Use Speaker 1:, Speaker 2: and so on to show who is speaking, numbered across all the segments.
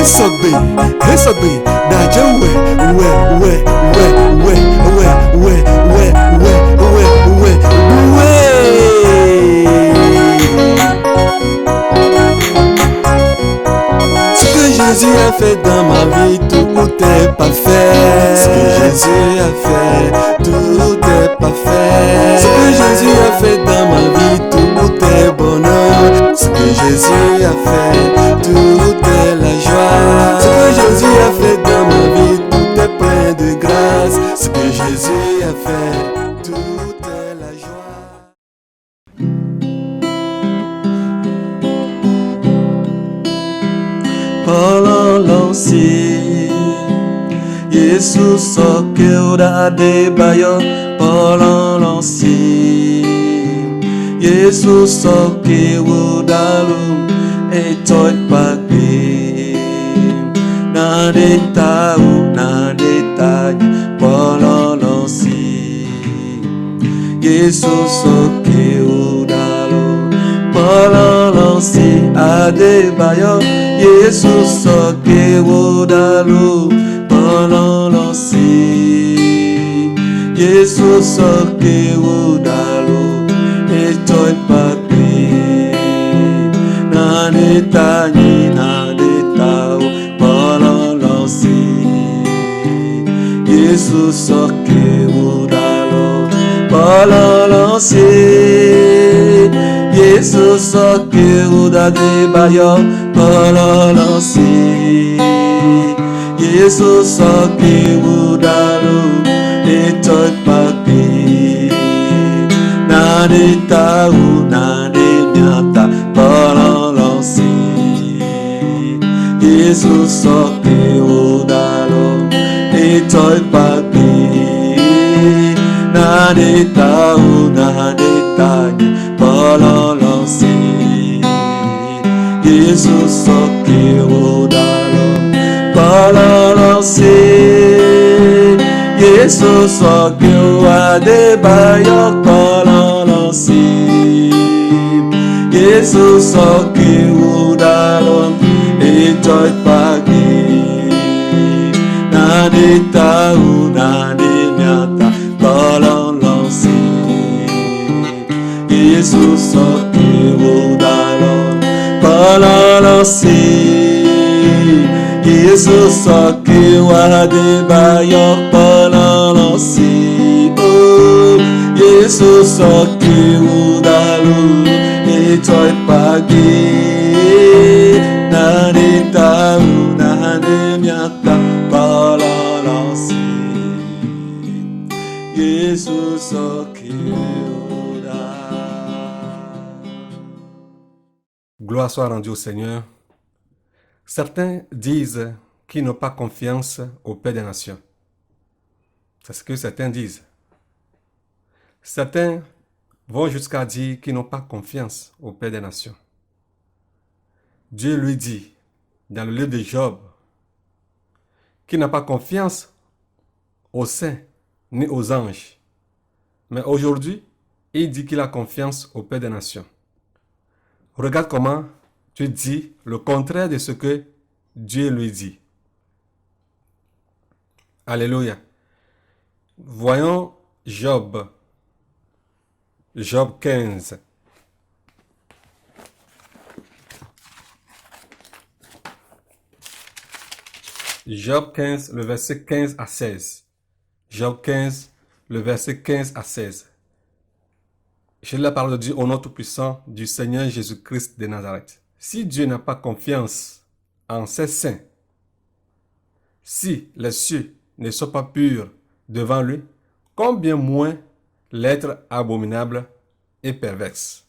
Speaker 1: Hesogbe, Naja ouais. Ce que Jésus a fait dans ma vie, tout est parfait. Ce que Jésus a fait, tout est parfait. Ce que Jésus a fait dans ma vie, tout est bonheur. Ce que Jésus a fait, tout est la joie. Ce que Jésus a fait dans ma vie, tout est plein de grâce. Ce que Jésus a fait, tout est la joie. Pololonsi, Yesus soke udah debayo. Pololonsi, Yesus soke udah lu etoy pagi. Nade tahu, nade tanya. Pololonsi, Yesus soke udah lu. Pololonsi adebayo. Yesus soke udah lu. Pololonsi, Yesus soke udah lu etoy pagi. Nane tanyi, nane tahu. Pololonsi, Yesus soke udah lu. Pololonsi, Yesus soke udah debayo. Pololonsi, Yesus soke udah lu etoy pagi. Nade tahu, nade nyata. Pololonsi, Yesus soke udah lu etoy pagi. Nade tahu, nade tanya. Pololonsi, Yesus soke udah lu. Pololonsi, Yesus soke adebayo. Pololonsi, Yesus soke udah lu etoy pagi. Nade tahu, nade nyata. Pololonsi, Yesus soke udah lu. Pololonsi, Yesus soke adebayo. Pololonsi, oh, Yesus soke udah lu etoy pagi. Nade tahu, nade nyata. Pololonsi, Yesus soke udah. Gloire soit rendue au Seigneur. Certains disent qu'ils n'ont pas confiance au Père des Nations. C'est ce que certains disent. Certains vont jusqu'à dire qu'ils n'ont pas confiance au Père des Nations. Dieu lui dit, dans le livre de Job, qu'il n'a pas confiance aux saints ni aux anges. Mais aujourd'hui, il dit qu'il a confiance au Père des Nations. Regarde comment tu dis le contraire de ce que Dieu lui dit. Alléluia. Voyons Job. Job 15. Job 15, le verset 15 à 16. Job 15, le verset 15 à 16. Je lis la parole de Dieu au nom tout-puissant du Seigneur Jésus-Christ de Nazareth. Si Dieu n'a pas confiance en ses saints, si les cieux ne sont pas purs devant lui, combien moins l'être abominable et perverse,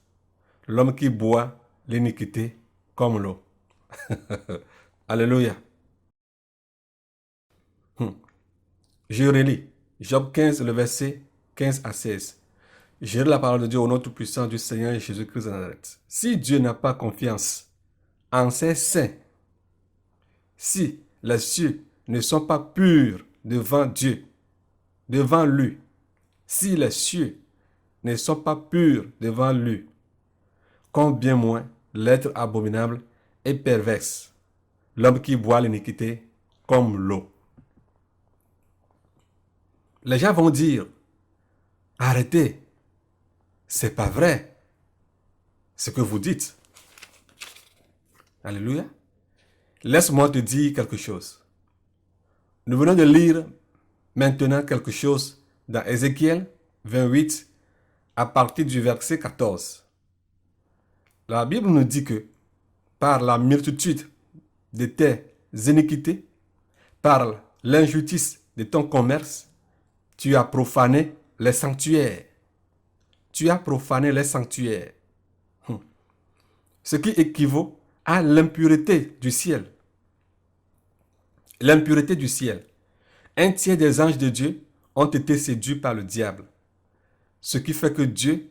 Speaker 1: l'homme qui boit l'iniquité comme l'eau. Alléluia. Je relis Job 15, le verset 15 à 16. Je lis la parole de Dieu au nom tout-puissant du Seigneur Jésus-Christ de Nazareth. Si Dieu n'a pas confiance en ses saints, si les cieux ne sont pas purs devant Dieu, devant lui, si les cieux ne sont pas purs devant lui, combien moins l'être abominable et perverse, l'homme qui boit l'iniquité comme l'eau. Les gens vont dire, arrêtez, c'est pas vrai ce que vous dites. Alléluia. Laisse-moi te dire quelque chose. Nous venons de lire maintenant quelque chose dans Ézéchiel 28 à partir du verset 14. La Bible nous dit que par la multitude de tes iniquités, par l'injustice de ton commerce, tu as profané les sanctuaires. Tu as profané les sanctuaires. Ce qui équivaut à l'impureté du ciel. L'impureté du ciel. Un tiers des anges de Dieu ont été séduits par le diable. Ce qui fait que Dieu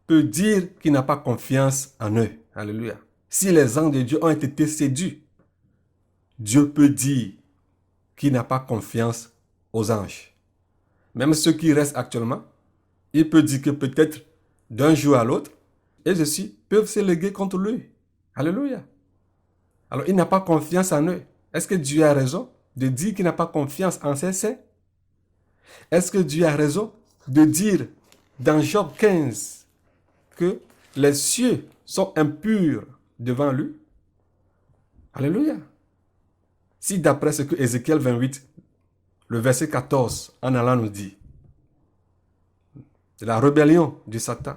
Speaker 1: peut dire qu'il n'a pas confiance en eux. Alléluia. Si les anges de Dieu ont été séduits, Dieu peut dire qu'il n'a pas confiance aux anges. Même ceux qui restent actuellement, il peut dire que peut-être d'un jour à l'autre, eux aussi peuvent se léguer contre lui. Alléluia. Alors il n'a pas confiance en eux. Est-ce que Dieu a raison de dire qu'il n'a pas confiance en ses saints? Est-ce que Dieu a raison de dire dans Job 15 que les cieux sont impurs devant lui? Alléluia. Si d'après ce que Ézéchiel 28, le verset 14 en allant nous dit, de la rébellion de Satan,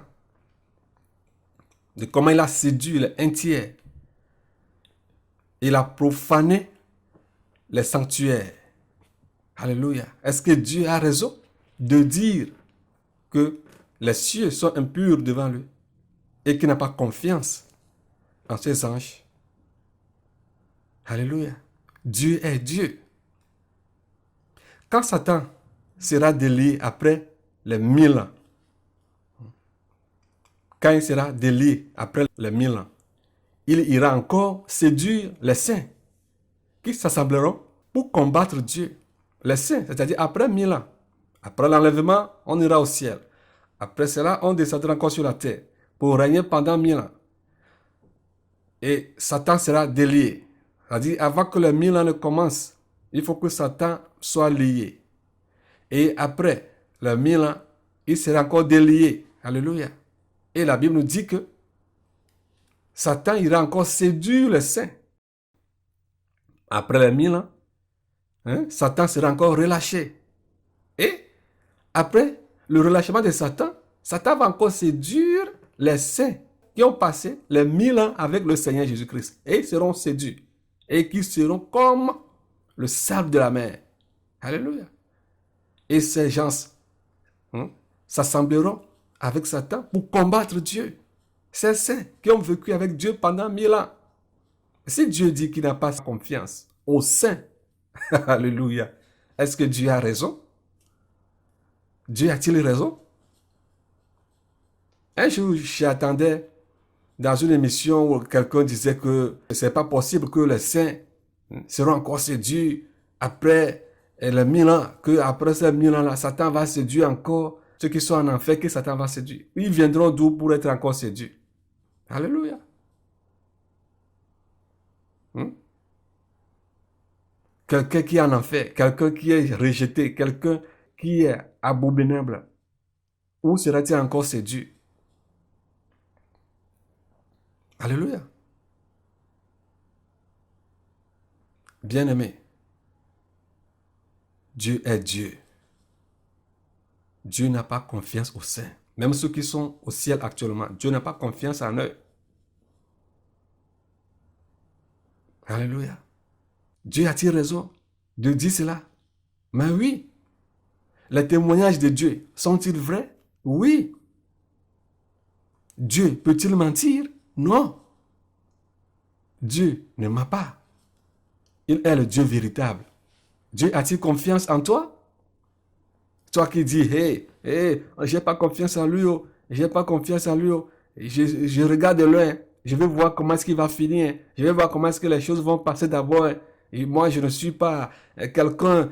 Speaker 1: de comment il a séduit les un tiers, il a profané les sanctuaires. Alléluia. Est-ce que Dieu a raison de dire que les cieux sont impurs devant lui et qu'il n'a pas confiance en ses anges? Alléluia. Dieu est Dieu. Quand Satan sera délié après les 1000 ans, quand il sera délié après les 1000 ans, il ira encore séduire les saints qui s'assembleront pour combattre Dieu. Les saints, c'est-à-dire après 1000 ans. Après l'enlèvement, on ira au ciel. Après cela, on descendra encore sur la terre pour régner pendant 1000 ans. Et Satan sera délié. C'est-à-dire, avant que les 1000 ans ne commencent, il faut que Satan soit lié. Et après les 1000 ans, il sera encore délié. Alléluia. Et la Bible nous dit que Satan ira encore séduire les saints. Après les 1000 ans, Satan sera encore relâché. Et après le relâchement de Satan, Satan va encore séduire les saints qui ont passé les 1000 ans avec le Seigneur Jésus-Christ. Et ils seront séduits. Et qui seront comme le sable de la mer. Alléluia. Et ces gens s'assembleront avec Satan pour combattre Dieu. Ces saints qui ont vécu avec Dieu pendant 1000 ans. Si Dieu dit qu'il n'a pas confiance aux saints, alléluia, est-ce que Dieu a raison? Dieu a-t-il raison? Un jour, j'attendais dans une émission où quelqu'un disait que ce n'est pas possible que les saints seront encore séduits après les 1000 ans, qu'après ces 1000 ans-là, Satan va séduire encore ceux qui sont en enfer, que Satan va séduire. Ils viendront d'où pour être encore séduits? Alléluia. Quelqu'un qui est en enfer, quelqu'un qui est rejeté, quelqu'un qui est abominable, où sera-t-il encore séduit? Alléluia. Bien-aimé, Dieu est Dieu. Dieu n'a pas confiance aux saints. Même ceux qui sont au ciel actuellement, Dieu n'a pas confiance en eux. Alléluia. Dieu a-t-il raison de dire cela? Mais oui. Les témoignages de Dieu sont-ils vrais? Oui. Dieu peut-il mentir? Non. Dieu ne ment pas. Il est le Dieu véritable. Dieu a-t-il confiance en toi? Toi qui dis, j'ai pas confiance en lui, j'ai pas confiance en lui, je regarde de loin, je vais voir comment est-ce qu'il va finir, je vais voir comment est-ce que les choses vont passer d'abord. Et moi, je ne suis pas quelqu'un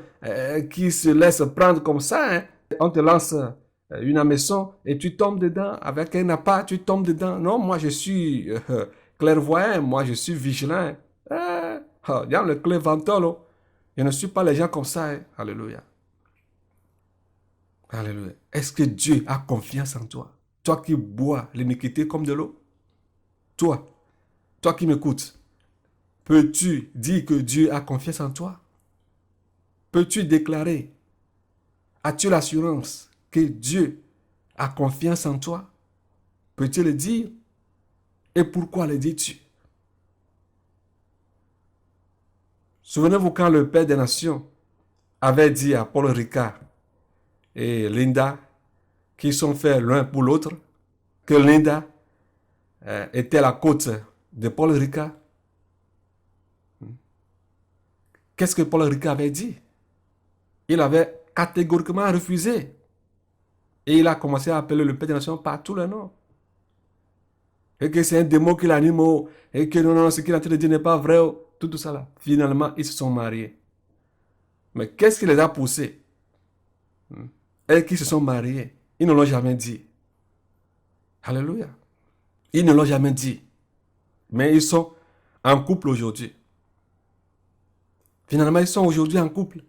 Speaker 1: qui se laisse prendre comme ça. On te lance une hameçon et tu tombes dedans. Avec un appât, tu tombes dedans. Non, moi, je suis clairvoyant, moi, je suis vigilant.
Speaker 2: Oh, dans le clé ventolo. Je ne suis pas les gens comme ça. Hein. Alléluia. Alléluia. Est-ce que Dieu a confiance en toi? Toi qui bois l'iniquité comme de l'eau? Toi qui m'écoutes, peux-tu dire que Dieu a confiance en toi? Peux-tu déclarer? As-tu l'assurance que Dieu a confiance en toi? Peux-tu le dire? Et pourquoi le dis-tu? Souvenez-vous quand le Père des Nations avait dit à Paul Ricard et Linda, qui sont faits l'un pour l'autre, que Linda était la côte de Paul Ricard. Qu'est-ce que Paul Ricard avait dit? Il avait catégoriquement refusé. Et il a commencé à appeler le Père des Nations par tous les noms. Et que c'est un démon qui l'anime, et que non, ce qu'il est en train de dire n'est pas vrai, tout ça là. Finalement, ils se sont mariés. Mais qu'est-ce qui les a poussés? Et qui se sont mariés, ils ne l'ont jamais dit. Alléluia. Ils ne l'ont jamais dit. Mais ils sont en couple aujourd'hui. Finalement, ils sont aujourd'hui en couple.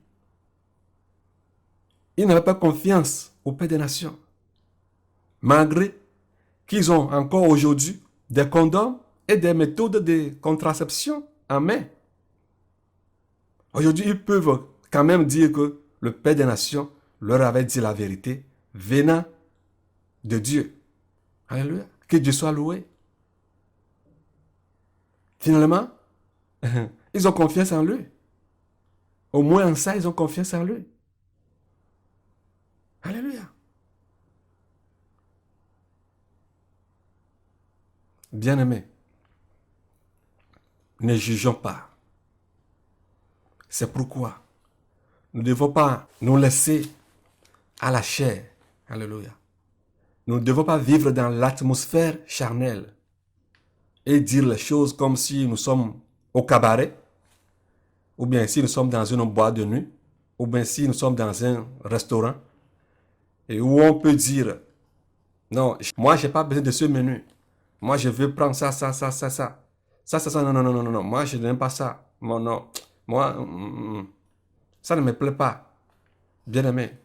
Speaker 2: Ils n'avaient pas confiance au Père des Nations. Malgré qu'ils ont encore aujourd'hui des condoms et des méthodes de contraception en main. Aujourd'hui, ils peuvent quand même dire que le Père des Nations leur avait dit la vérité venant de Dieu. Alléluia. Que Dieu soit loué. Finalement, ils ont confiance en lui. Au moins en ça, ils ont confiance en lui. Alléluia. Bien-aimés, ne jugeons pas. C'est pourquoi nous ne devons pas nous laisser à la chair. Alléluia. Nous ne devons pas vivre dans l'atmosphère charnelle et dire les choses comme si nous sommes au cabaret, ou bien si nous sommes dans une boîte de nuit, ou bien si nous sommes dans un restaurant, et où on peut dire, non, moi, je n'ai pas besoin de ce menu. Moi, je veux prendre ça. Ça, non. Moi, je n'aime pas ça. Non. Moi, ça ne me plaît pas. Bien-aimé,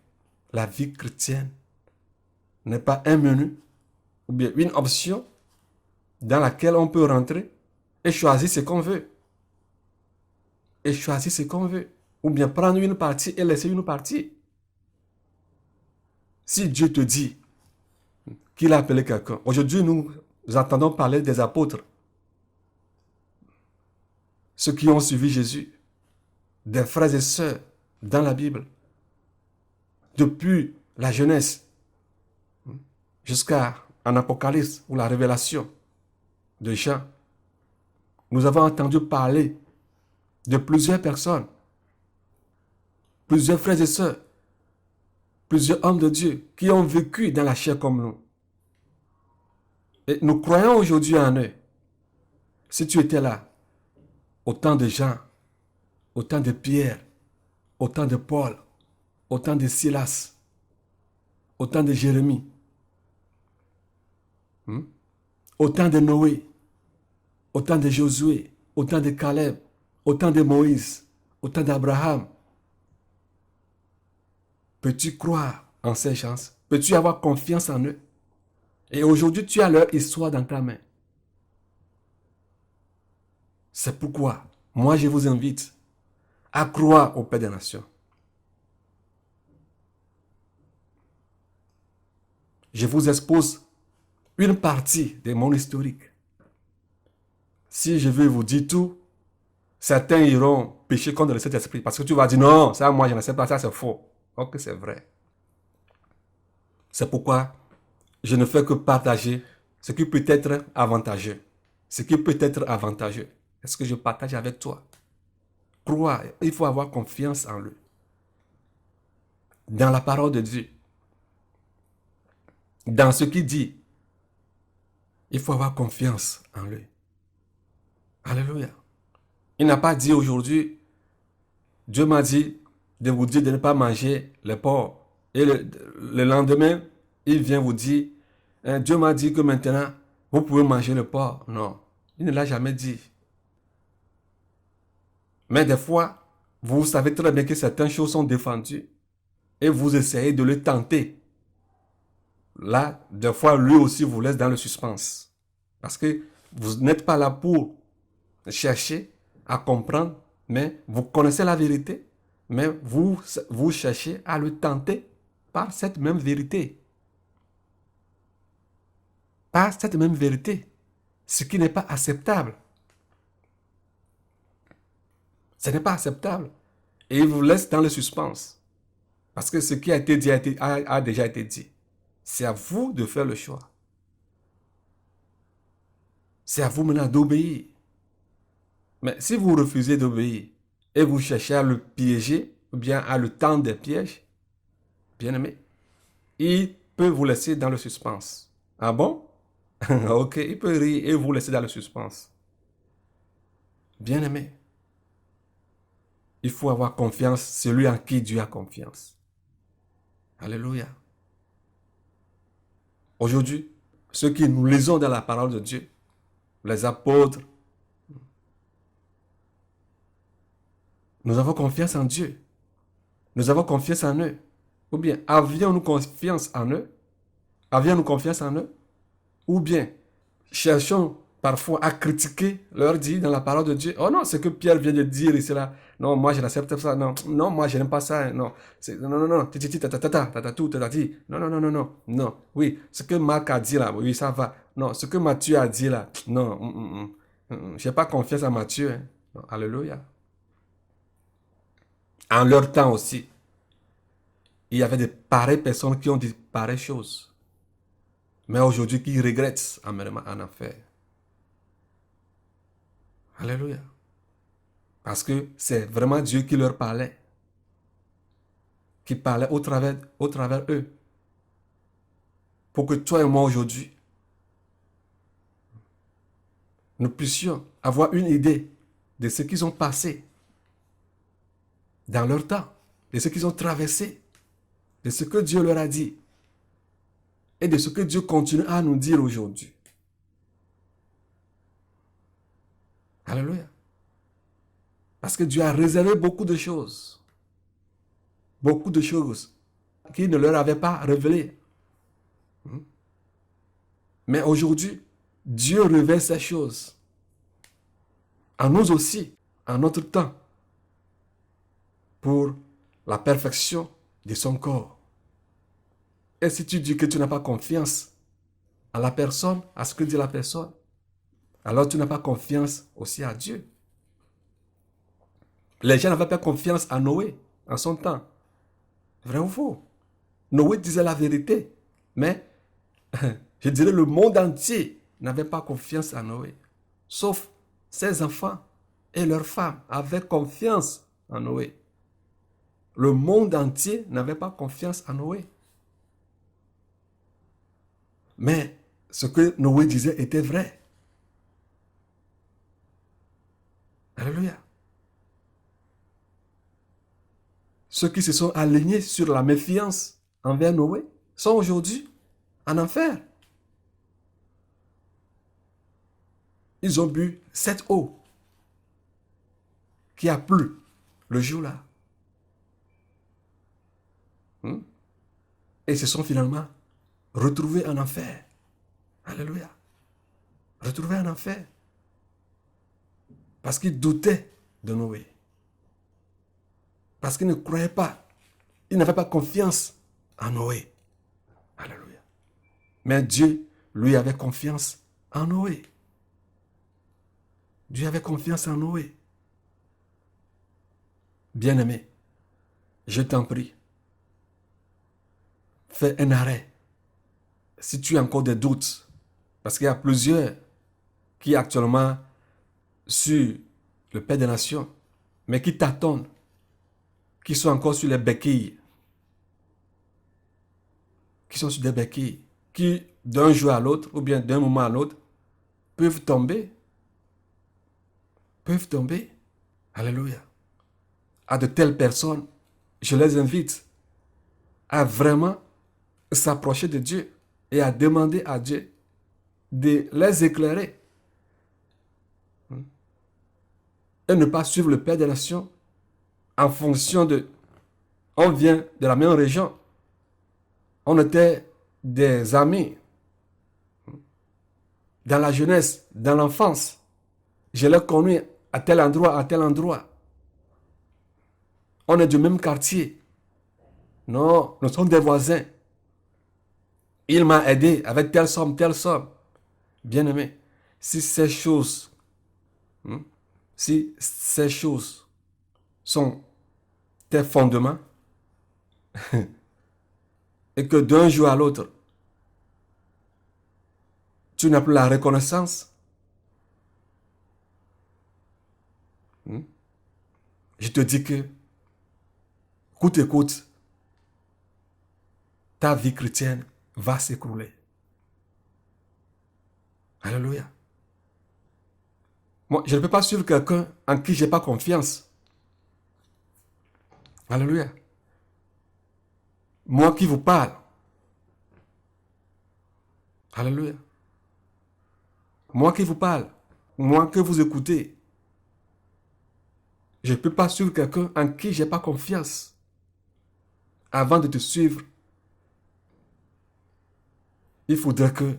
Speaker 2: la vie chrétienne n'est pas un menu ou bien une option dans laquelle on peut rentrer et choisir ce qu'on veut. Ou bien prendre une partie et laisser une partie. Si Dieu te dit qu'il a appelé quelqu'un, aujourd'hui nous entendons parler des apôtres, ceux qui ont suivi Jésus, des frères et sœurs dans la Bible, depuis la Genèse jusqu'à en Apocalypse ou la révélation de Jean. Nous avons entendu parler de plusieurs personnes, plusieurs frères et sœurs, plusieurs hommes de Dieu qui ont vécu dans la chair comme nous. Et nous croyons aujourd'hui en eux. Si tu étais là, au temps de Jean, au temps de Pierre, au temps de Paul, au temps de Silas, au temps de Jérémie, au temps de Noé, au temps de Josué, au temps de Caleb, au temps de Moïse, au temps d'Abraham. Peux-tu croire en ces gens? Peux-tu avoir confiance en eux? Et aujourd'hui, tu as leur histoire dans ta main. C'est pourquoi, moi, je vous invite à croire au Père des Nations. Je vous expose une partie de mon historique. Si je veux vous dire tout, certains iront pécher contre le Saint-Esprit parce que tu vas dire non, ça moi je ne sais pas, ça c'est faux. Ok, c'est vrai. C'est pourquoi je ne fais que partager ce qui peut être avantageux. Ce qui peut être avantageux. Est-ce que je partage avec toi? Croire, il faut avoir confiance en lui. Dans la parole de Dieu. Dans ce qu'il dit. Il faut avoir confiance en lui. Alléluia. Il n'a pas dit aujourd'hui, Dieu m'a dit de vous dire de ne pas manger les porcs. Et le lendemain, il vient vous dire, Dieu m'a dit que maintenant, vous pouvez manger le porc. Non, il ne l'a jamais dit. Mais des fois, vous savez très bien que certaines choses sont défendues et vous essayez de le tenter. Là, des fois, lui aussi vous laisse dans le suspense. Parce que vous n'êtes pas là pour chercher à comprendre, mais vous connaissez la vérité, mais vous cherchez à le tenter par cette même vérité. Par cette même vérité. Ce qui n'est pas acceptable. Ce n'est pas acceptable. Et il vous laisse dans le suspense. Parce que ce qui a été dit a déjà été dit. C'est à vous de faire le choix. C'est à vous maintenant d'obéir. Mais si vous refusez d'obéir et vous cherchez à le piéger ou bien à le tendre des pièges, bien aimé, il peut vous laisser dans le suspense. Ah bon? Ok, il peut rire et vous laisser dans le suspense. Bien aimé, il faut avoir confiance, celui en qui Dieu a confiance. Alléluia. Aujourd'hui, ceux qui nous lisons dans la parole de Dieu, les apôtres, nous avons confiance en Dieu. Nous avons confiance en eux. Ou bien, avions-nous confiance en eux? Avions-nous confiance en eux? Ou bien, cherchons parfois à critiquer leur dit dans la parole de Dieu. Oh non, ce que Pierre vient de dire ici là. Non, moi je n'accepte pas ça. Non, non, moi je n'aime pas ça. Non, non, non, non. Non, non, non, non, non. Non, oui, ce que Marc a dit là, oui, ça va. Non, ce que Matthieu a dit là, non. Je n'ai pas confiance en Matthieu. Hein. Non, alléluia. En leur temps aussi, il y avait de pareilles personnes qui ont dit pareilles choses. Mais aujourd'hui, qui regrettent en enfer. Alléluia. Parce que c'est vraiment Dieu qui leur parlait. Qui parlait au travers eux. Pour que toi et moi aujourd'hui, nous puissions avoir une idée de ce qu'ils ont passé dans leur temps, de ce qu'ils ont traversé, de ce que Dieu leur a dit et de ce que Dieu continue à nous dire aujourd'hui. Alléluia. Parce que Dieu a réservé beaucoup de choses. Beaucoup de choses qu'il ne leur avait pas révélées. Mais aujourd'hui, Dieu révèle ces choses à nous aussi, en notre temps, pour la perfection de son corps. Et si tu dis que tu n'as pas confiance à la personne, à ce que dit la personne, alors tu n'as pas confiance aussi à Dieu. Les gens n'avaient pas confiance à Noé en son temps. Vrai ou faux? Noé disait la vérité, mais je dirais le monde entier n'avait pas confiance à Noé. Sauf ses enfants et leurs femmes avaient confiance en Noé. Le monde entier n'avait pas confiance en Noé. Mais ce que Noé disait était vrai. Alléluia. Ceux qui se sont alignés sur la méfiance envers Noé sont aujourd'hui en enfer. Ils ont bu cette eau qui a plu le jour-là. Et se sont finalement retrouvés en enfer. Alléluia. Retrouvés en enfer. Parce qu'ils doutaient de Noé. Parce qu'ils ne croyaient pas. Ils n'avaient pas confiance en Noé. Alléluia. Mais Dieu, lui, avait confiance en Noé. Dieu avait confiance en Noé. Bien-aimé, je t'en prie, fais un arrêt. Si tu as encore des doutes, parce qu'il y a plusieurs qui actuellement sur le Père des Nations, mais qui tâtonnent, qui sont encore sur les béquilles, qui sont sur des béquilles, qui d'un jour à l'autre, ou bien d'un moment à l'autre, peuvent tomber. Peuvent tomber. Alléluia. À de telles personnes, je les invite à vraiment s'approcher de Dieu et à demander à Dieu de les éclairer. et ne pas suivre le Père des Nations en fonction de... On vient de la même région. On était des amis dans la jeunesse, dans l'enfance. Je l'ai connu à tel endroit, à tel endroit. On est du même quartier. Non, nous sommes des voisins. Il m'a aidé avec telle somme, telle somme. Bien-aimé, si ces choses, si ces choses sont tes fondements, et que d'un jour à l'autre, tu n'as plus la reconnaissance, je te dis que, coûte que coûte, ta vie chrétienne va s'écrouler. Alléluia. Moi, je ne peux pas suivre quelqu'un en qui je n'ai pas confiance. Alléluia. Moi qui vous parle. Alléluia. Moi qui vous parle. Moi que vous écoutez. Je ne peux pas suivre quelqu'un en qui je n'ai pas confiance. Avant de te suivre, il faudrait que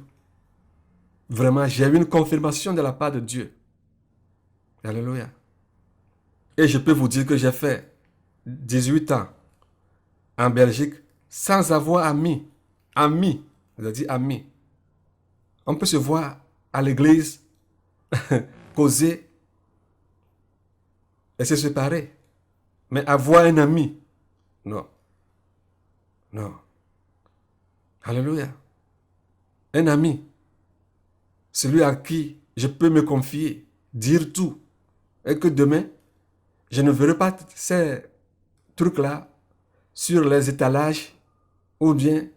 Speaker 2: vraiment j'ai eu une confirmation de la part de Dieu. Alléluia. Et je peux vous dire que j'ai fait 18 ans en Belgique sans avoir ami. Ami. C'est-à-dire ami. On peut se voir à l'église, causer et se séparer. Mais avoir un ami, non. Non. Alléluia. Un ami, celui à qui je peux me confier, dire tout. Et que demain, je ne verrai pas ces trucs-là sur les étalages ou bien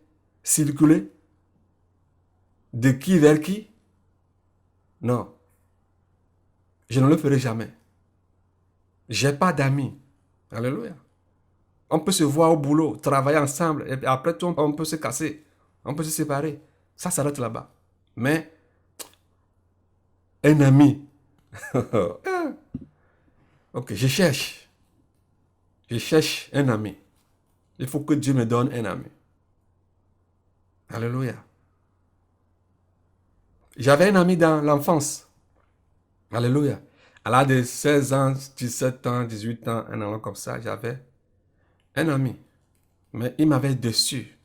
Speaker 2: circuler de qui vers qui. Non. Je ne le ferai jamais. J'ai pas d'amis. Alléluia. On peut se voir au boulot, travailler ensemble, et après tout, on peut se casser, on peut se séparer. Ça s'arrête là-bas. Mais, un ami. Ok, je cherche. Je cherche un ami. Il faut que Dieu me donne un ami. Alléluia. J'avais un ami dans l'enfance. Alléluia. À l'âge de 16 ans, 17 ans, 18 ans, un an comme ça, j'avais un ami. Mais il m'avait déçu.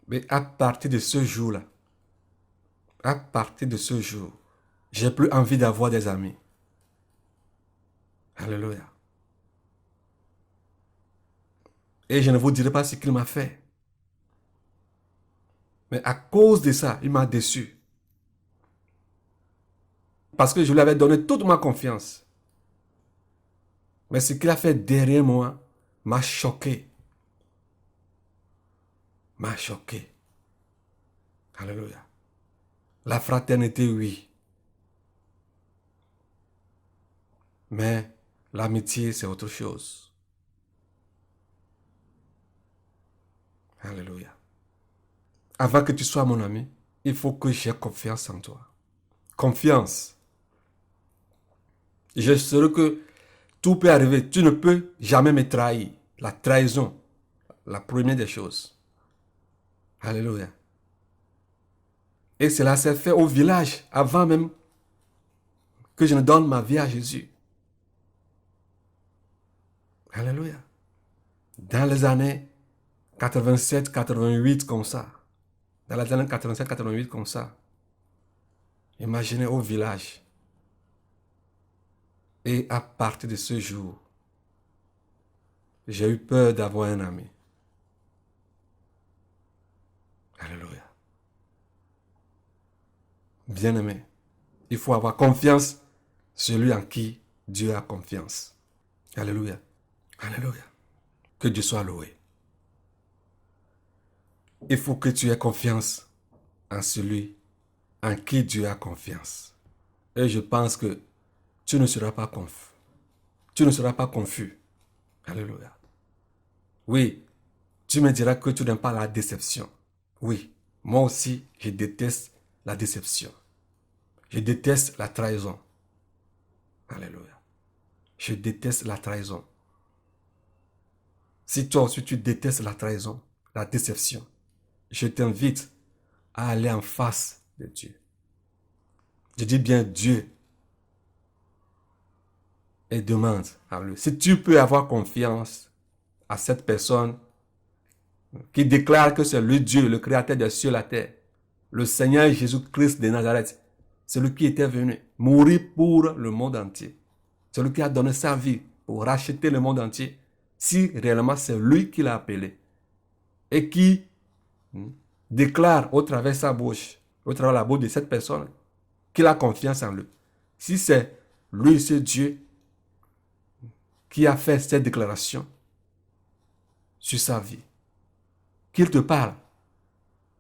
Speaker 2: Mais à partir de ce jour-là, à partir de ce jour, j'ai plus envie d'avoir des amis. Alléluia. Et je ne vous dirai pas ce qu'il m'a fait. Mais à cause de ça, il m'a déçu. Parce que je lui avais donné toute ma confiance. Mais ce qu'il a fait derrière moi m'a choqué. M'a choqué. Alléluia. La fraternité, oui. Mais l'amitié, c'est autre chose. Alléluia. Avant que tu sois mon ami, il faut que j'aie confiance en toi. Confiance. Je sais que tout peut arriver. Tu ne peux jamais me trahir. La trahison, la première des choses. Alléluia. Et cela s'est fait au village avant même que je ne donne ma vie à Jésus. Alléluia. Dans les années 87, 88 comme ça. Dans les années 87, 88 comme ça. Imaginez au village. Et à partir de ce jour, j'ai eu peur d'avoir un ami. Alléluia. Bien-aimé, il faut avoir confiance celui en qui Dieu a confiance. Alléluia. Alléluia. Que Dieu soit loué. Il faut que tu aies confiance en celui en qui Dieu a confiance. Et je pense que tu ne seras pas confus. Tu ne seras pas confus. Alléluia. Oui, tu me diras que tu n'aimes pas la déception. Oui, moi aussi, je déteste la déception. Je déteste la trahison. Alléluia. Je déteste la trahison. Si toi aussi tu détestes la trahison, la déception, je t'invite à aller en face de Dieu. Je dis bien Dieu. Et demande à lui. Si tu peux avoir confiance à cette personne qui déclare que c'est le Dieu, le créateur des cieux et de la terre, le Seigneur Jésus-Christ de Nazareth, celui qui était venu mourir pour le monde entier, celui qui a donné sa vie pour racheter le monde entier, si réellement c'est lui qui l'a appelé et qui déclare au travers de sa bouche, au travers de la bouche de cette personne, qu'il a confiance en lui. Si c'est lui, ce Dieu, qui a fait cette déclaration sur sa vie, qu'il te parle,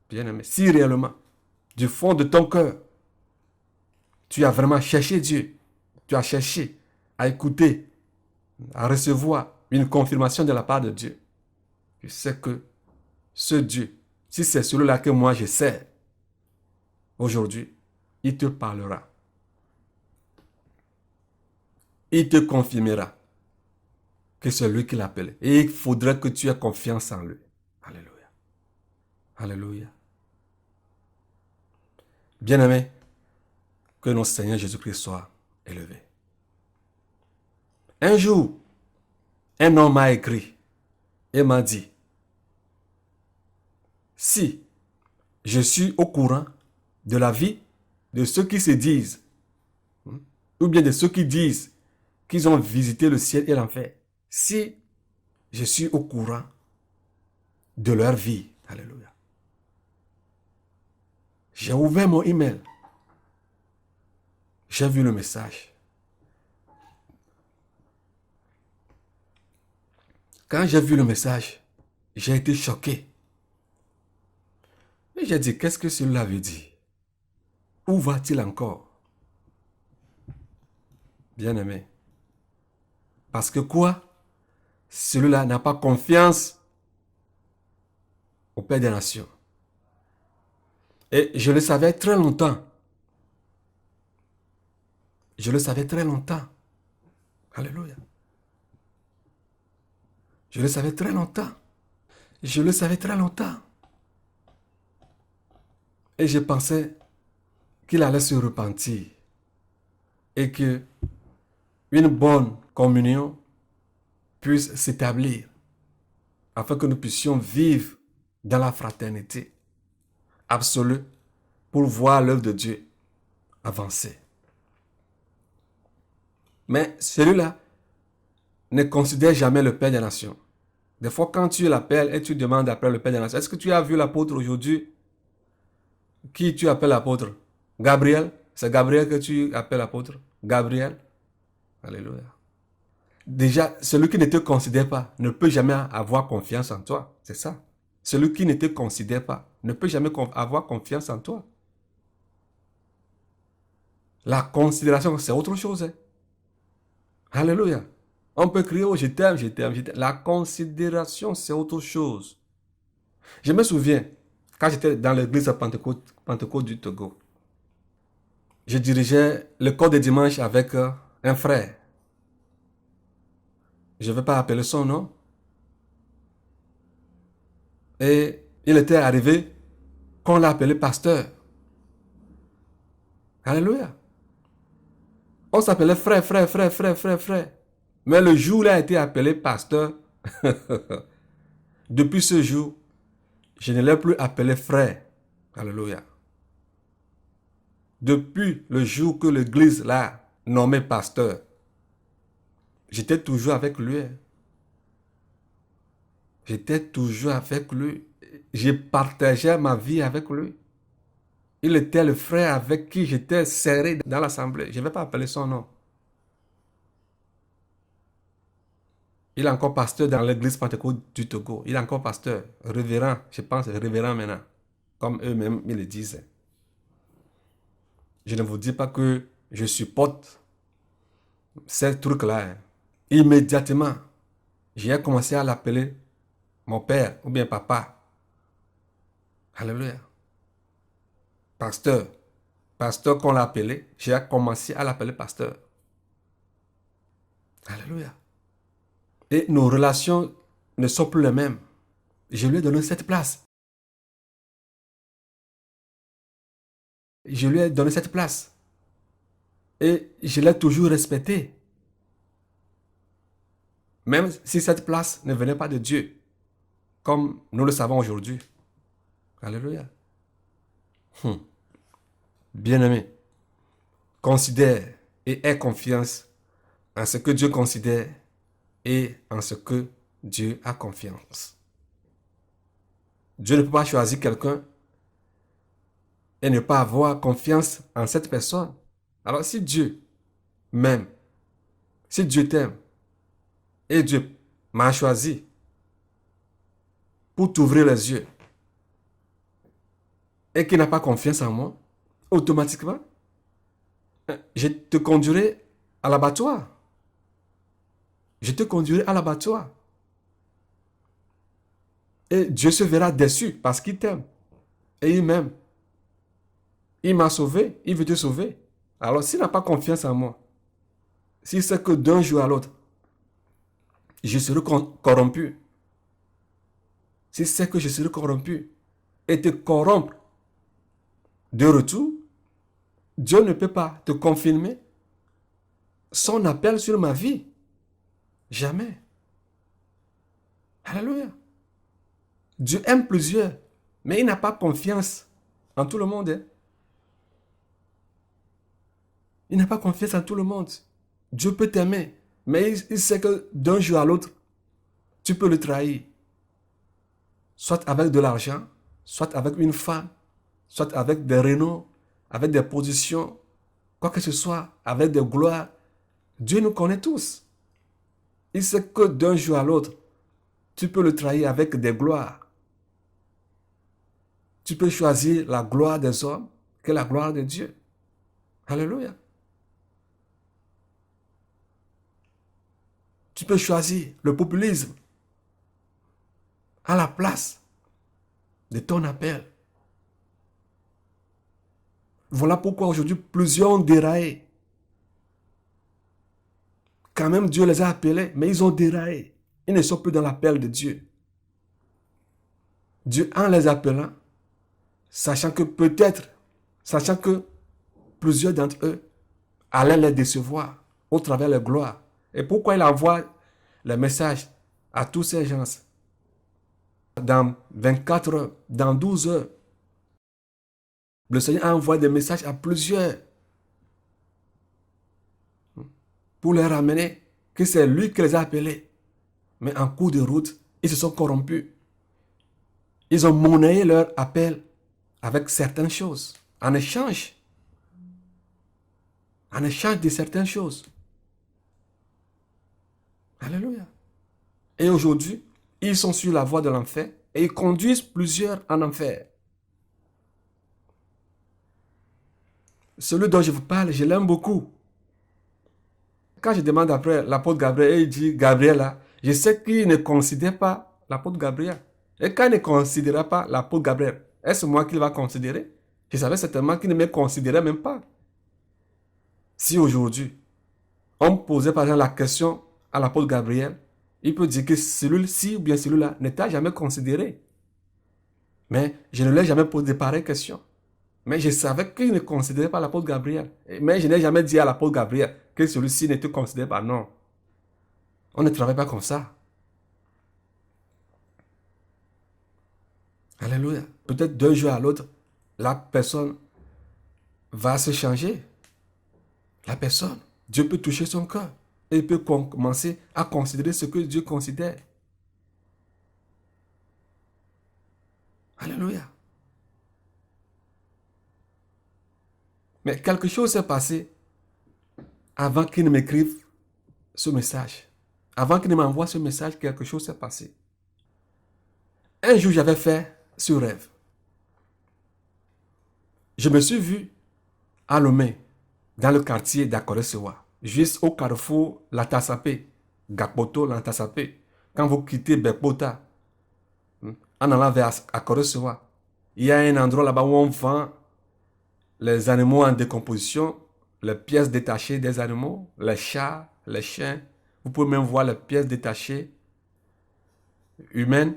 Speaker 2: bien-aimé, si réellement, du fond de ton cœur, tu as vraiment cherché Dieu, tu as cherché à écouter, à recevoir une confirmation de la part de Dieu, tu sais que ce Dieu, si c'est celui-là que moi je sers, aujourd'hui, il te parlera. Il te confirmera que c'est lui qui l'appelle. Et il faudrait que tu aies confiance en lui. Alléluia. Alléluia. Bien-aimé, que notre Seigneur Jésus-Christ soit élevé. Un jour, un homme m'a écrit et m'a dit, si je suis au courant de la vie de ceux qui se disent, ou bien de ceux qui disent qu'ils ont visité le ciel et l'enfer, si je suis au courant de leur vie, alléluia, j'ai ouvert mon email, j'ai vu le message. Quand j'ai vu le message, j'ai été choqué. Et j'ai dit, qu'est-ce que cela veut dire? Où va-t-il encore? Bien-aimé. Parce que quoi? Celui-là n'a pas confiance au Père des Nations. Et je le savais très longtemps. Je le savais très longtemps. Alléluia. Je le savais très longtemps. Je le savais très longtemps. Et je pensais qu'il allait se repentir. Et que une bonne communion puisse s'établir. Afin que nous puissions vivre dans la fraternité absolue pour voir l'œuvre de Dieu avancer. Mais celui-là ne considère jamais le Père des Nations. Des fois, quand tu l'appelles et tu demandes après le Père des Nations, est-ce que tu as vu l'apôtre aujourd'hui? Qui tu appelles apôtre? Gabriel? C'est Gabriel que tu appelles apôtre? Gabriel? Alléluia. Déjà, celui qui ne te considère pas ne peut jamais avoir confiance en toi. C'est ça. Celui qui ne te considère pas ne peut jamais avoir confiance en toi. La considération, c'est autre chose. Hein? Alléluia. On peut crier, oh, je t'aime, je t'aime, je t'aime. La considération, c'est autre chose. Je me souviens, quand j'étais dans l'église Pentecôte du Togo, je dirigeais le corps de dimanche avec un frère. Je ne vais pas appeler son nom. Et il était arrivé qu'on l'a appelé pasteur. Alléluia. On s'appelait frère. Mais le jour où il a été appelé pasteur, depuis ce jour, je ne l'ai plus appelé frère. Alléluia. Depuis le jour que l'église l'a nommé pasteur, j'étais toujours avec lui. J'étais toujours avec lui. Je partageais ma vie avec lui. Il était le frère avec qui j'étais serré dans l'assemblée. Je ne vais pas appeler son nom. Il est encore pasteur dans l'église Pentecôte du Togo. Il est encore pasteur, révérend, je pense révérend maintenant, comme eux-mêmes ils le disent. Je ne vous dis pas que je supporte ces trucs-là. Hein. Immédiatement, j'ai commencé à l'appeler mon père ou bien papa. Alléluia. Pasteur. Pasteur qu'on l'a appelé, j'ai commencé à l'appeler pasteur. Alléluia. Et nos relations ne sont plus les mêmes. Je lui ai donné cette place. Je lui ai donné cette place. Et je l'ai toujours respecté. Même si cette place ne venait pas de Dieu, comme nous le savons aujourd'hui. Alléluia. Bien-aimé, considère et aie confiance en ce que Dieu considère et en ce que Dieu a confiance. Dieu ne peut pas choisir quelqu'un et ne pas avoir confiance en cette personne. Alors si Dieu m'aime, si Dieu t'aime, et Dieu m'a choisi pour t'ouvrir les yeux, et qu'il n'a pas confiance en moi, automatiquement, je te conduirai à l'abattoir. Je te conduirai à l'abattoir. Et Dieu se verra déçu parce qu'il t'aime. Et il m'aime. Il m'a sauvé, il veut te sauver. Alors s'il n'a pas confiance en moi, s'il sait que d'un jour à l'autre, je serai corrompu, s'il sait que je serai corrompu, et te corrompre de retour, Dieu ne peut pas te confirmer son appel sur ma vie. Jamais. Alléluia. Dieu aime plusieurs, mais il n'a pas confiance en tout le monde. Hein. Il n'a pas confiance en tout le monde. Dieu peut t'aimer, mais il sait que d'un jour à l'autre, tu peux le trahir. Soit avec de l'argent, soit avec une femme, soit avec des rénaux, avec des positions, quoi que ce soit, avec des gloires. Dieu nous connaît tous. Il sait que d'un jour à l'autre, tu peux le trahir avec des gloires. Tu peux choisir la gloire des hommes que la gloire de Dieu. Alléluia. Tu peux choisir le populisme à la place de ton appel. Voilà pourquoi aujourd'hui plusieurs ont déraillé. Quand même Dieu les a appelés, mais ils ont déraillé. Ils ne sont plus dans l'appel de Dieu. Dieu, en les appelant, sachant que peut-être, sachant que plusieurs d'entre eux allaient les décevoir au travers de leur gloire. Et pourquoi il envoie les messages à tous ces gens dans 24 heures, dans 12 heures? Le Seigneur a envoyé des messages à plusieurs pour leur ramener que c'est lui qui les a appelés. Mais en cours de route, ils se sont corrompus. Ils ont monnayé leur appel avec certaines choses, en échange de certaines choses. Alléluia. Et aujourd'hui, ils sont sur la voie de l'enfer et ils conduisent plusieurs en enfer. Celui dont je vous parle, je l'aime beaucoup. Quand je demande après l'apôtre Gabriel, il dit, Gabriel là, je sais qu'il ne considère pas l'apôtre Gabriel. Et quand il ne considérera pas l'apôtre Gabriel, est-ce moi qu'il va considérer? Je savais certainement qu'il ne me considérait même pas. Si aujourd'hui, on me posait par exemple la question à l'apôtre Gabriel, il peut dire que celui-ci ou bien celui-là ne t'a jamais considéré. Mais je ne l'ai jamais posé de pareilles questions. Mais je savais qu'il ne considérait pas l'apôtre Gabriel. Mais je n'ai jamais dit à l'apôtre Gabriel que celui-ci ne te considère pas. Non. On ne travaille pas comme ça. Alléluia. Peut-être d'un jour à l'autre, la personne va se changer. La personne, Dieu peut toucher son cœur. Et il peut commencer à considérer ce que Dieu considère. Alléluia. Mais quelque chose s'est passé avant qu'il ne m'écrive ce message. Avant qu'il ne m'envoie ce message, quelque chose s'est passé. Un jour, j'avais fait ce rêve. Je me suis vu à Lomé, dans le quartier d'Akoresewa, juste au carrefour Latasapé, Gakpoto, Latasapé. Quand vous quittez Bekpota, en allant vers Akoresewa, il y a un endroit là-bas où on vend les animaux en décomposition, les pièces détachées des animaux, les chats, les chiens, Vous pouvez même voir les pièces détachées humaines.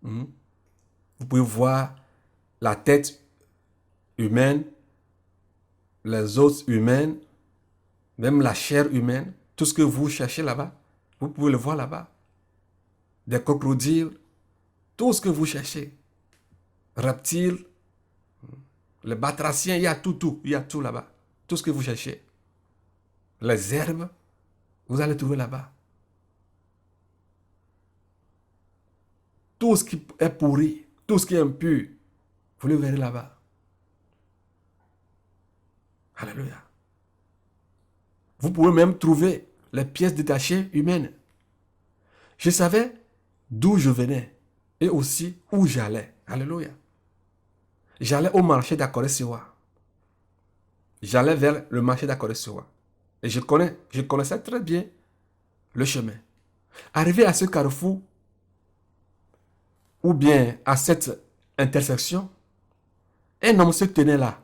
Speaker 2: Vous pouvez voir la tête humaine, les os humaines, même la chair humaine. Tout ce que vous cherchez là-bas, vous pouvez le voir là-bas. Des crocodiles, tout ce que vous cherchez. Reptiles, les batraciens, il y a tout. Il y a tout là-bas. Tout ce que vous cherchez. Les herbes, vous allez trouver là-bas. Tout ce qui est pourri, tout ce qui est impur, vous le verrez là-bas. Alléluia. Vous pouvez même trouver les pièces détachées humaines. Je savais d'où je venais et aussi où j'allais. Alléluia. J'allais au marché d'Akoré-Siwa. J'allais vers le marché d'Akoré-Siwa. Et je connaissais très bien le chemin. Arrivé à ce carrefour, ou bien à cette intersection, un homme se tenait là.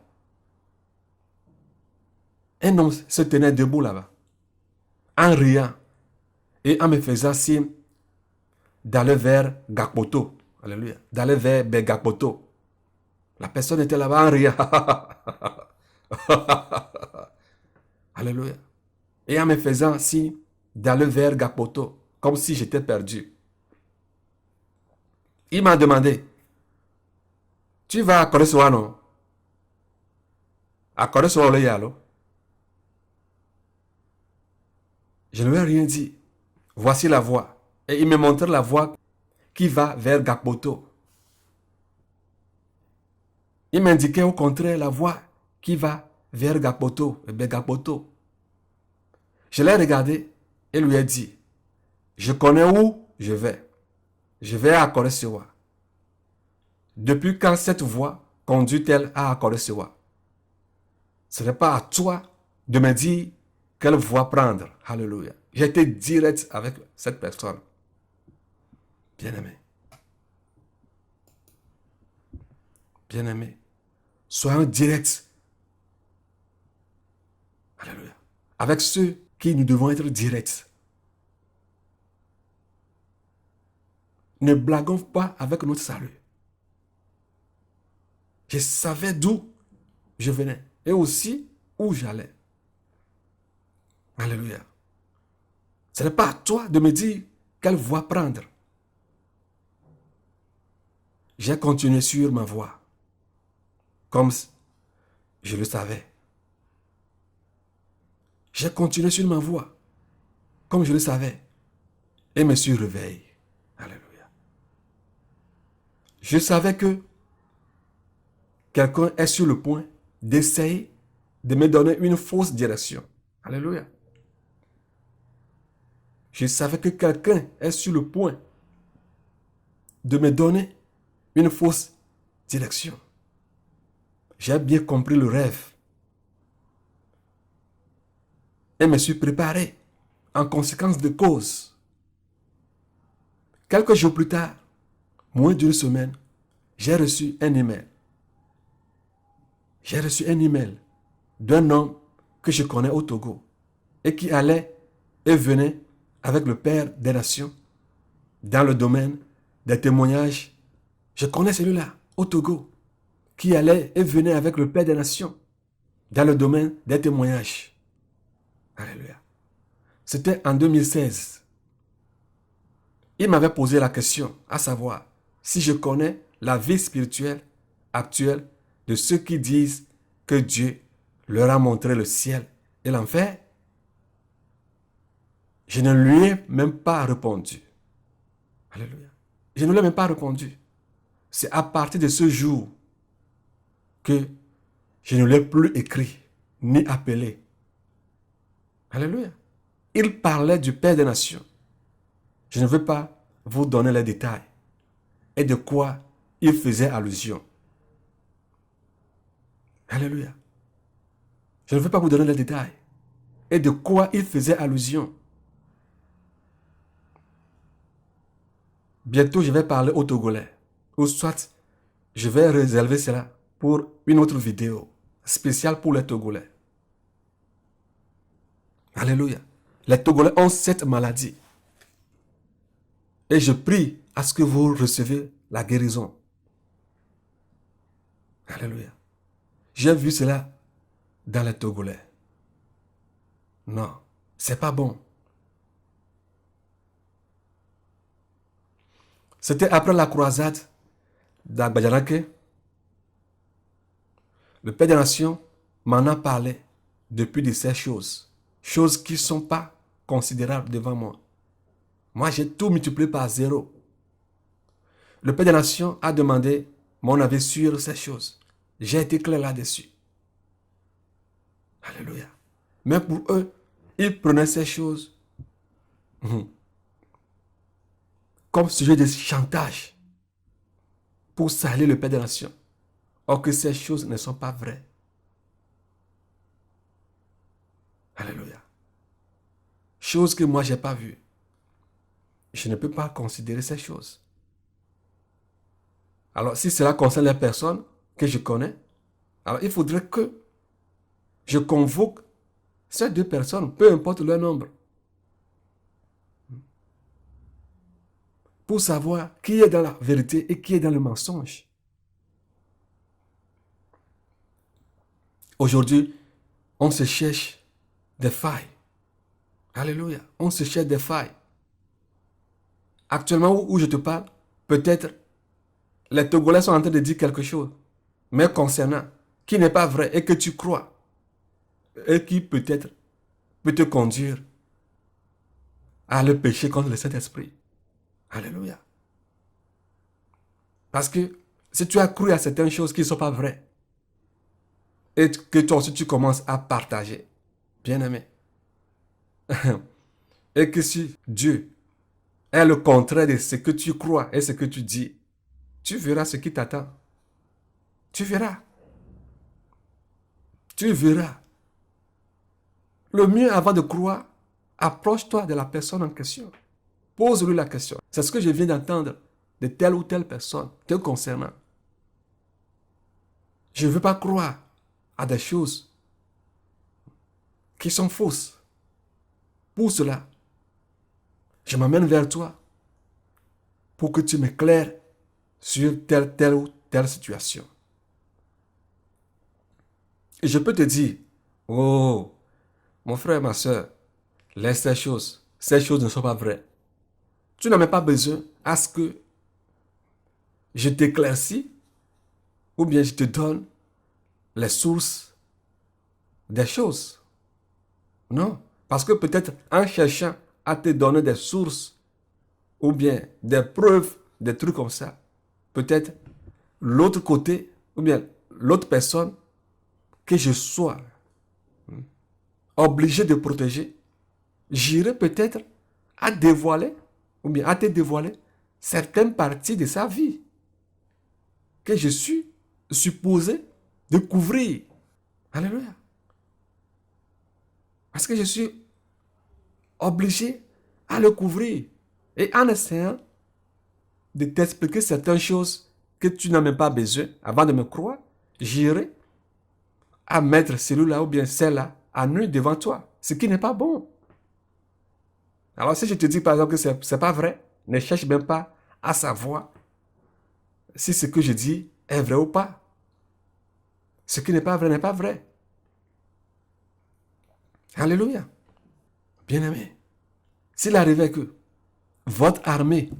Speaker 2: Un homme se tenait debout là-bas, en riant et en me faisant signe d'aller vers Gakpoto. Alléluia. D'aller vers Gakpoto. La personne était là-bas en riant. Alléluia. Et en me faisant signe d'aller vers Gakpoto, comme si j'étais perdu. Il m'a demandé, tu vas à Koré-Siwa, non? À Koré-Siwa, le yalo. Je ne lui ai rien dit. Voici la voie. Et il me montre la voie qui va vers Gakpoto. Il m'indiquait au contraire la voie qui va vers Gakpoto. Gakpoto. Je l'ai regardé et lui ai dit, je connais où je vais. Je vais à Koré-Siwa. Depuis quand cette voie conduit-elle à Koré-Siwa? Ce n'est pas à toi de me dire quelle voie prendre. Alléluia. J'ai été direct avec cette personne. Bien-aimé. Bien-aimé. Soyons directs. Alléluia. Avec ceux qui nous devons être directs. Ne blaguons pas avec notre salut. Je savais d'où je venais et aussi où j'allais. Alléluia. Ce n'est pas à toi de me dire quelle voie prendre. J'ai continué sur ma voie, comme je le savais. J'ai continué sur ma voie, comme je le savais, et me suis réveillé. Alléluia. Je savais que quelqu'un est sur le point d'essayer de me donner une fausse direction. Alléluia. Je savais que quelqu'un est sur le point de me donner une fausse direction. J'ai bien compris le rêve et me suis préparé en conséquence de cause. Quelques jours plus tard, moins d'une semaine, j'ai reçu un email. J'ai reçu un email d'un homme que je connais au Togo et qui allait et venait avec le Père des Nations dans le domaine des témoignages. Je connais celui-là au Togo qui allait et venait avec le Père des Nations dans le domaine des témoignages. Alléluia. C'était en 2016. Il m'avait posé la question, à savoir si je connais la vie spirituelle actuelle de ceux qui disent que Dieu leur a montré le ciel et l'enfer. Je ne lui ai même pas répondu. Alléluia. Je ne lui ai même pas répondu. C'est à partir de ce jour que je ne l'ai plus écrit ni appelé. Alléluia. Il parlait du Père des Nations. Je ne veux pas vous donner les détails et de quoi il faisait allusion. Alléluia. Je ne veux pas vous donner les détails et de quoi il faisait allusion. Bientôt, je vais parler au Togolais. Ou soit, je vais réserver cela pour une autre vidéo spéciale pour les Togolais. Alléluia. Les Togolais ont cette maladie. Et je prie à ce que vous recevez la guérison. Alléluia. J'ai vu cela dans les Togolais. Non, c'est pas bon. C'était après la croisade d'Agbadjanake. Le Père des Nations m'en a parlé depuis de ces choses. Choses qui ne sont pas considérables devant moi. Moi, j'ai tout multiplié par 0. Le Père des Nations a demandé mon avis sur ces choses. J'ai été clair là-dessus. Alléluia. Mais pour eux, ils prenaient ces choses comme sujet de chantage pour salir le Père des Nations. Or que ces choses ne sont pas vraies. Alléluia. Choses que moi, je n'ai pas vues. Je ne peux pas considérer ces choses. Alors, si cela concerne les personnes que je connais, alors il faudrait que je convoque ces 2 personnes, peu importe leur nombre, pour savoir qui est dans la vérité et qui est dans le mensonge. Aujourd'hui, on se cherche des failles. Alléluia. On se cherche des failles. Actuellement, où je te parle, peut-être les Togolais sont en train de dire quelque chose, mais concernant, qui n'est pas vrai et que tu crois, et qui peut-être peut te conduire à le péché contre le Saint-Esprit. Alléluia. Parce que si tu as cru à certaines choses qui ne sont pas vraies, et que toi aussi tu commences à partager, bien aimé, et que si Dieu est le contraire de ce que tu crois et ce que tu dis, tu verras ce qui t'attend. Tu verras. Tu verras. Le mieux avant de croire, approche-toi de la personne en question. Pose-lui la question. C'est ce que je viens d'entendre de telle ou telle personne te concernant. Je ne veux pas croire à des choses qui sont fausses. Pour cela, je m'amène vers toi pour que tu m'éclaires sur telle ou telle situation. Et je peux te dire, oh, mon frère, ma soeur, laisse ces choses. Ces choses ne sont pas vraies. Tu n'as même pas besoin à ce que je t'éclaircis ou bien je te donne les sources des choses. Non, parce que peut-être en cherchant à te donner des sources ou bien des preuves, des trucs comme ça, peut-être l'autre côté ou bien l'autre personne que je sois obligé de protéger, j'irai peut-être à dévoiler ou bien à te dévoiler certaines parties de sa vie que je suis supposé découvrir. Alléluia. Parce que je suis obligé à le couvrir. Et en essayant de t'expliquer certaines choses que tu n'as même pas besoin, avant de me croire, j'irai à mettre celui-là ou bien celle-là à nu devant toi. Ce qui n'est pas bon. Alors si je te dis par exemple que ce n'est pas vrai, ne cherche même pas à savoir si ce que je dis est vrai ou pas. Ce qui n'est pas vrai n'est pas vrai. Alléluia. Bien-aimé, s'il arrivait que votre armée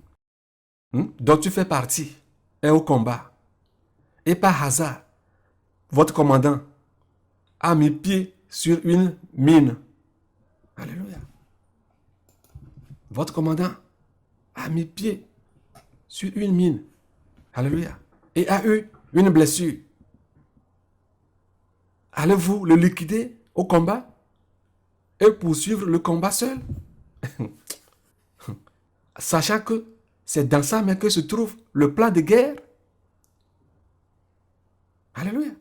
Speaker 2: dont tu fais partie est au combat, et par hasard, votre commandant a mis pied sur une mine. Alléluia. Votre commandant a mis pied sur une mine. Alléluia. Et a eu une blessure. Allez-vous le liquider au combat et poursuivre le combat seul? Sachant que c'est dans sa main que se trouve le plan de guerre. Alléluia.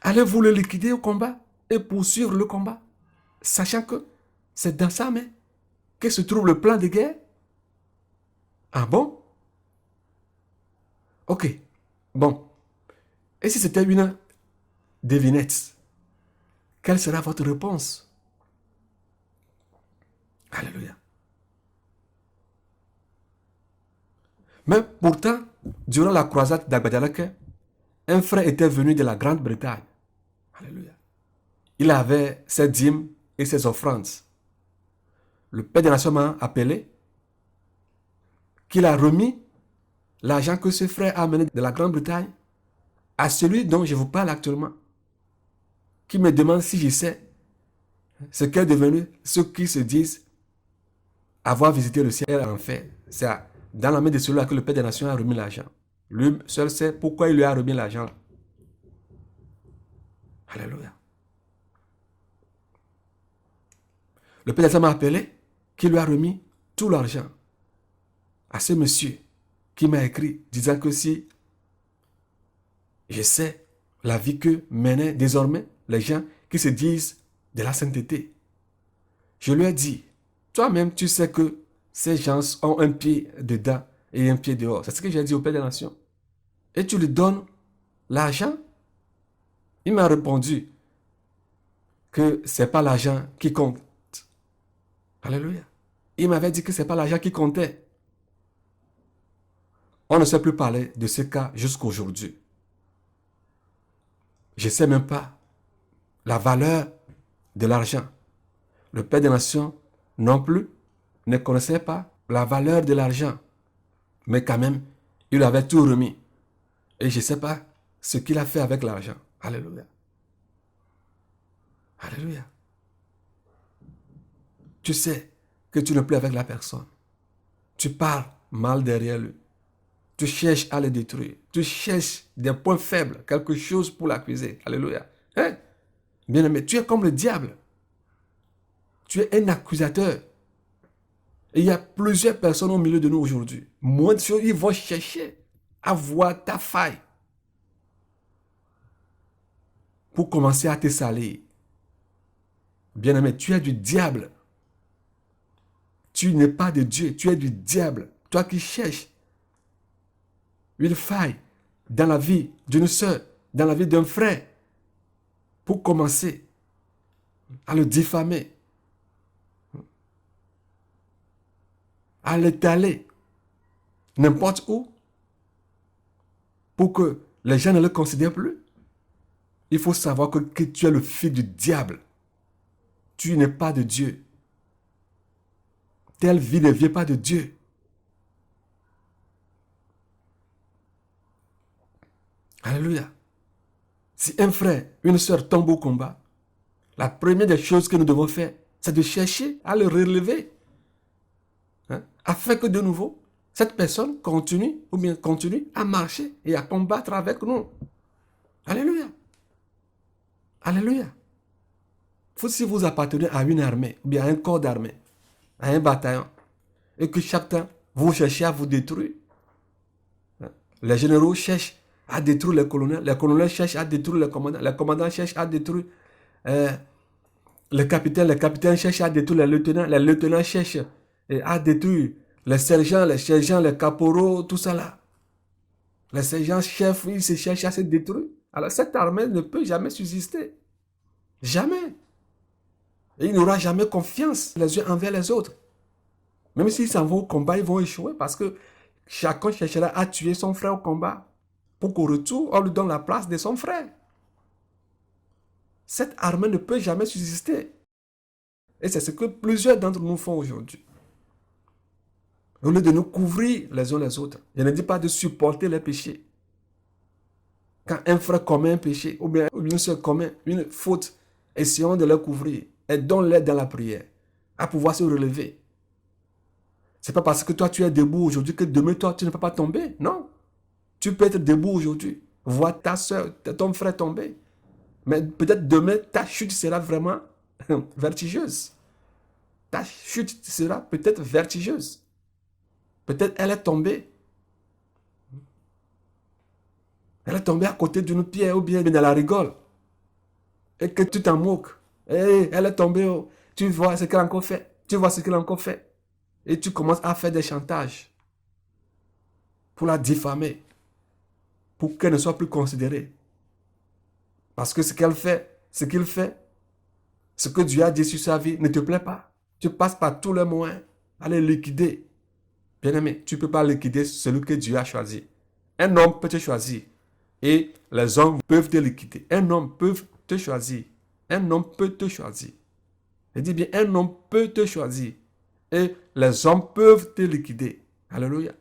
Speaker 2: Allez-vous le liquider au combat et poursuivre le combat, sachant que c'est dans sa main que se trouve le plan de guerre? Ah bon? Ok. Bon. Et si c'était une devinette, quelle sera votre réponse? Alléluia. Mais pourtant, durant la croisade d'Agbadjalake, un frère était venu de la Grande-Bretagne. Alléluia. Il avait ses dîmes et ses offrandes. Le Père des Nations m'a appelé, qu'il a remis l'argent que ce frère a amené de la Grande-Bretagne à celui dont je vous parle actuellement, qui me demande si je sais ce qu'est devenu ceux qui se disent avoir visité le ciel et l'enfer. C'est dans la main de celui-là que le Père des Nations a remis l'argent. Lui seul sait pourquoi il lui a remis l'argent. Alléluia. Le Père des Nations m'a appelé, qui lui a remis tout l'argent à ce monsieur qui m'a écrit disant que si je sais la vie que menaient désormais les gens qui se disent de la sainteté. Je lui ai dit, toi-même tu sais que ces gens ont un pied dedans et un pied dehors. C'est ce que j'ai dit au Père des Nations. Et tu lui donnes l'argent? Il m'a répondu que ce n'est pas l'argent qui compte. Alléluia. Il m'avait dit que ce n'est pas l'argent qui comptait. On ne sait plus parler de ce cas jusqu'à aujourd'hui. Je ne sais même pas la valeur de l'argent. Le Père des Nations non plus ne connaissait pas la valeur de l'argent. Mais quand même, il avait tout remis. Et je ne sais pas ce qu'il a fait avec l'argent. Alléluia. Alléluia. Tu sais que tu n'es plus avec la personne. Tu parles mal derrière lui. Tu cherches à le détruire. Tu cherches des points faibles, quelque chose pour l'accuser. Alléluia. Hein? Bien-aimé, tu es comme le diable. Tu es un accusateur. Et il y a plusieurs personnes au milieu de nous aujourd'hui. Moins de choses, ils vont chercher à voir ta faille pour commencer à te salir. Bien-aimé, tu es du diable. Tu n'es pas de Dieu, tu es du diable. Toi qui cherches une faille dans la vie d'une sœur, dans la vie d'un frère, pour commencer à le diffamer, à l'étaler n'importe où, pour que les gens ne le considèrent plus. Il faut savoir que tu es le fils du diable. Tu n'es pas de Dieu. Telle vie ne vient pas de Dieu. Alléluia. Si un frère, une sœur tombe au combat, la première des choses que nous devons faire, c'est de chercher à le relever. Afin que de nouveau, cette personne continue à marcher et à combattre avec nous. Alléluia. Alléluia. Si vous appartenez à une armée, ou bien à un corps d'armée, à un bataillon, et que chaque temps, vous cherchez à vous détruire, les généraux cherchent à détruire les colonels cherchent à détruire les commandants cherchent à détruire les capitaines cherchent à détruire les lieutenants cherchent à détruire les sergents, les caporaux, tout ça là. Les sergents chefs, ils se cherchent à se détruire. Alors cette armée ne peut jamais subsister. Jamais. Et il n'aura jamais confiance les uns envers les autres. Même s'ils s'en vont au combat, ils vont échouer parce que chacun cherchera à tuer son frère au combat pour qu'au retour, on lui donne la place de son frère. Cette armée ne peut jamais subsister. Et c'est ce que plusieurs d'entre nous font aujourd'hui. Au lieu de nous couvrir les uns les autres, je ne dis pas de supporter les péchés. Quand un frère commet un péché, ou bien une soeur commet une faute, essayons de le couvrir. Aidons-les dans la prière, à pouvoir se relever. Ce n'est pas parce que toi tu es debout aujourd'hui que demain toi tu ne peux pas tomber. Non. Tu peux être debout aujourd'hui, voir ta soeur, ton frère tomber. Mais peut-être demain ta chute sera vraiment vertigeuse. Ta chute sera peut-être vertigeuse. Peut-être elle est tombée. Elle est tombée à côté d'une pierre ou bien dans la rigole. Et que tu t'en moques. Hey, elle est tombée. Oh. Tu vois ce qu'elle a encore fait. Tu vois ce qu'elle a encore fait. Et tu commences à faire des chantages pour la diffamer. Pour qu'elle ne soit plus considérée. Parce que ce qu'elle fait, ce qu'il fait, ce que Dieu a dit sur sa vie ne te plaît pas. Tu passes par tous les moyens à les liquider. Bien-aimé, tu ne peux pas liquider celui que Dieu a choisi. Un homme peut te choisir et les hommes peuvent te liquider. Un homme peut te choisir. Un homme peut te choisir. Je dis bien, un homme peut te choisir et les hommes peuvent te liquider. Alléluia.